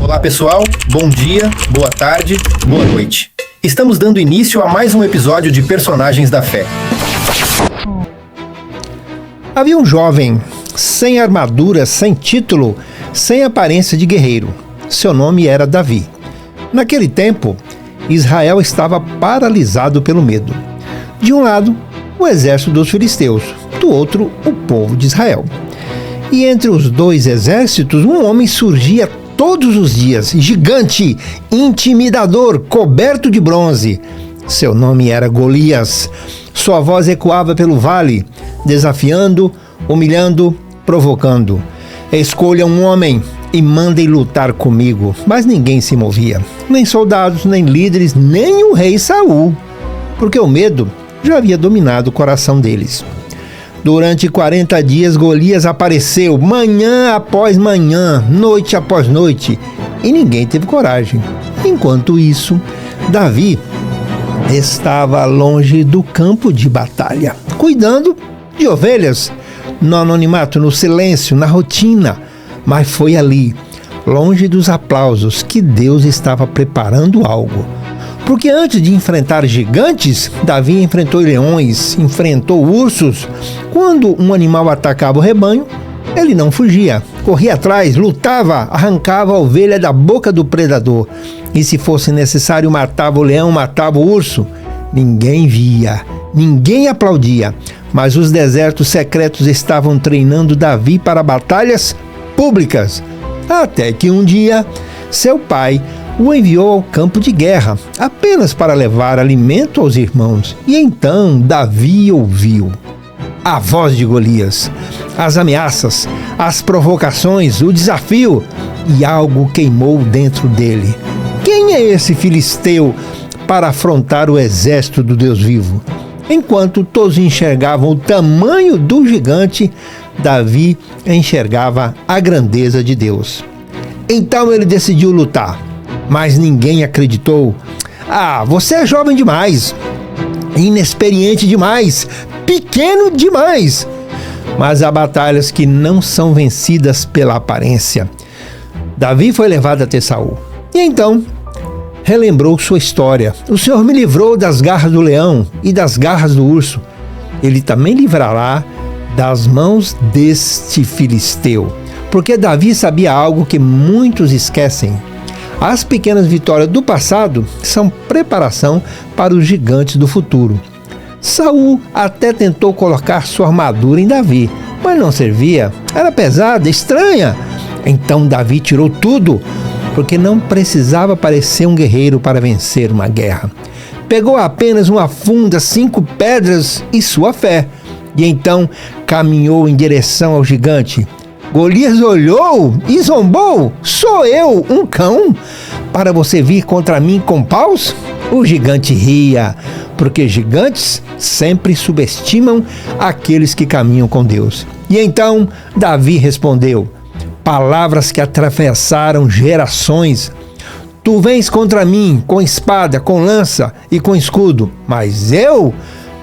Olá pessoal, bom dia, boa tarde, boa noite. Estamos dando início a mais um episódio de Personagens da Fé. Havia um jovem, sem armadura, sem título, sem aparência de guerreiro. Seu nome era Davi. Naquele tempo, Israel estava paralisado pelo medo. De um lado, o exército dos filisteus, do outro, o povo de Israel. E entre os dois exércitos, um homem surgia todos os dias, gigante, intimidador, coberto de bronze. Seu nome era Golias. Sua voz ecoava pelo vale, desafiando, humilhando, provocando. Escolha um homem e mandem lutar comigo. Mas ninguém se movia, nem soldados, nem líderes, nem o rei Saul, porque o medo já havia dominado o coração deles. Durante 40 dias, Golias apareceu, manhã após manhã, noite após noite, e ninguém teve coragem. Enquanto isso, Davi estava longe do campo de batalha, cuidando de ovelhas, no anonimato, no silêncio, na rotina. Mas foi ali, longe dos aplausos, que Deus estava preparando algo. Porque antes de enfrentar gigantes, Davi enfrentou leões, enfrentou ursos. Quando um animal atacava o rebanho, ele não fugia, corria atrás, lutava, arrancava a ovelha da boca do predador. E se fosse necessário, matava o leão, matava o urso. Ninguém via, ninguém aplaudia, mas os desertos secretos estavam treinando Davi para batalhas públicas. Até que um dia, seu pai o enviou ao campo de guerra, apenas para levar alimento aos irmãos. E então Davi ouviu a voz de Golias, as ameaças, as provocações, o desafio, e algo queimou dentro dele. Quem é esse filisteu para afrontar o exército do Deus vivo? Enquanto todos enxergavam o tamanho do gigante, Davi enxergava a grandeza de Deus. Então ele decidiu lutar. Mas ninguém acreditou. Você é jovem demais, inexperiente demais, pequeno demais. Mas há batalhas que não são vencidas pela aparência. Davi foi levado até Saul. E então, relembrou sua história. O Senhor me livrou das garras do leão e das garras do urso. Ele também livrará das mãos deste filisteu. Porque Davi sabia algo que muitos esquecem. As pequenas vitórias do passado são preparação para os gigantes do futuro. Saul até tentou colocar sua armadura em Davi, mas não servia, era pesada, estranha. Então Davi tirou tudo, porque não precisava parecer um guerreiro para vencer uma guerra. Pegou apenas uma funda, 5 pedras e sua fé, e então caminhou em direção ao gigante. Golias olhou e zombou. Sou eu, um cão, para você vir contra mim com paus? O gigante ria, porque gigantes sempre subestimam aqueles que caminham com Deus. E então Davi respondeu, palavras que atravessaram gerações. Tu vens contra mim com espada, com lança e com escudo, mas eu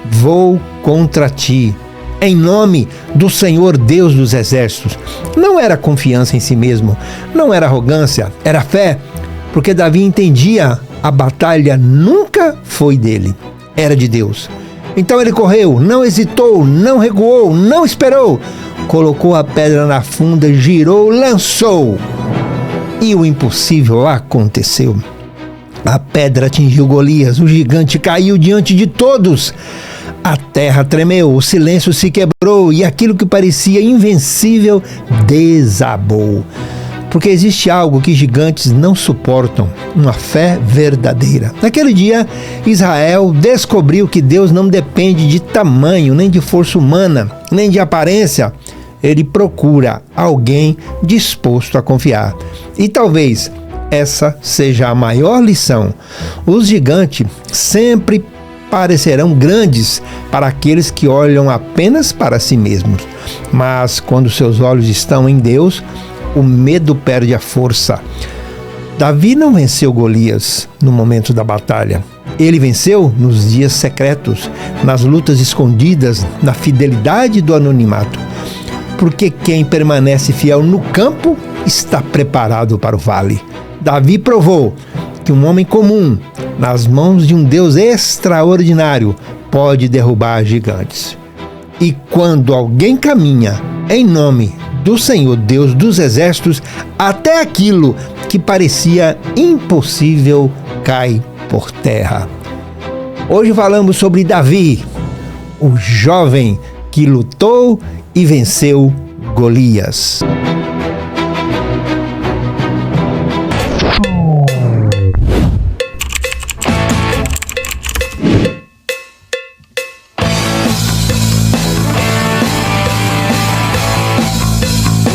vou contra ti em nome do Senhor Deus dos exércitos. Não era confiança em si mesmo, não era arrogância, era fé, porque Davi entendia, a batalha nunca foi dele, era de Deus. Então ele correu, não hesitou, não recuou, não esperou, colocou a pedra na funda, girou, lançou, e o impossível aconteceu. A pedra atingiu Golias, o gigante caiu diante de todos. A terra tremeu, o silêncio se quebrou e aquilo que parecia invencível desabou. Porque existe algo que gigantes não suportam, uma fé verdadeira. Naquele dia, Israel descobriu que Deus não depende de tamanho, nem de força humana, nem de aparência. Ele procura alguém disposto a confiar. E talvez essa seja a maior lição. Os gigantes sempre parecerão grandes para aqueles que olham apenas para si mesmos. Mas quando seus olhos estão em Deus, o medo perde a força. Davi não venceu Golias no momento da batalha. Ele venceu nos dias secretos, nas lutas escondidas, na fidelidade do anonimato. Porque quem permanece fiel no campo está preparado para o vale. Davi provou que um homem comum, nas mãos de um Deus extraordinário, pode derrubar gigantes. E quando alguém caminha em nome do Senhor Deus dos exércitos, até aquilo que parecia impossível cai por terra. Hoje falamos sobre Davi, o jovem que lutou e venceu Golias.